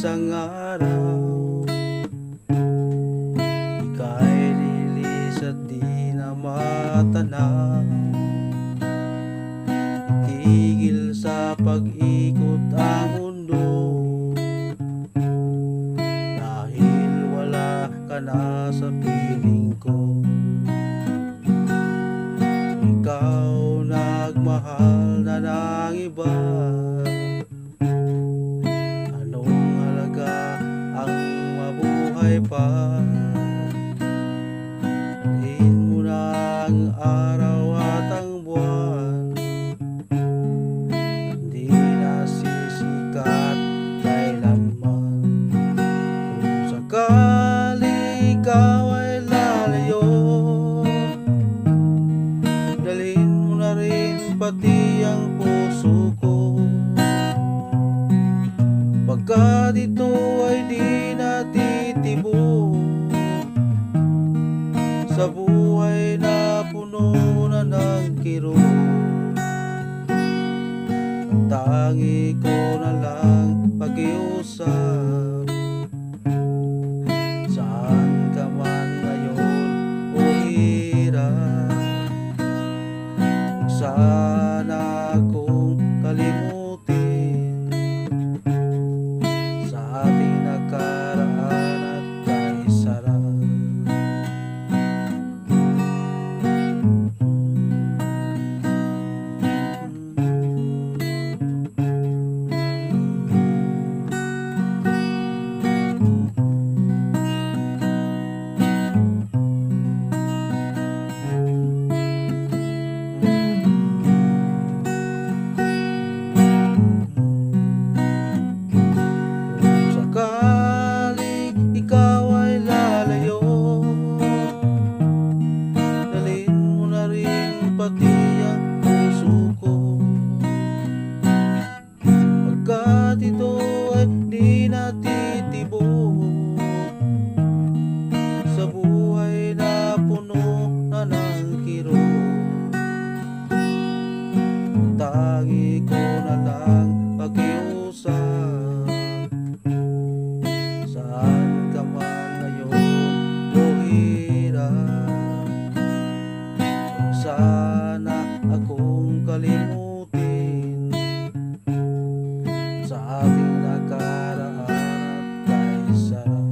isang araw ika'y lilis at di na matanaw. Itigil sa pag-ikot ang mundo dahil wala ka na sa piling ko. Ikaw nagmahal na ng iba, anong halaga ang mabuhay pa? Dalhin mo na ang araw at ang buwan, hindi na sisikat kailanman. Kung sakali ikaw ay lalayo, dalhin mo na rin pati ang puso ko, pagkat ito ay di natitibok sa buhay na puno na ng kirot. Ang tangi ko na lang pakiusap, saan ka man ngayon o hirap, sana akong kalimutin sa ating nakaraan at kay sarap. Pati ang puso ko, pagkat ito ay di natitibok sa buhay na puno na ng kirot. Tangi ko na lang pakiusap, saan ka man ngayon o hirap, sana akong kalimutin sa ating nakaraan at kay sarap.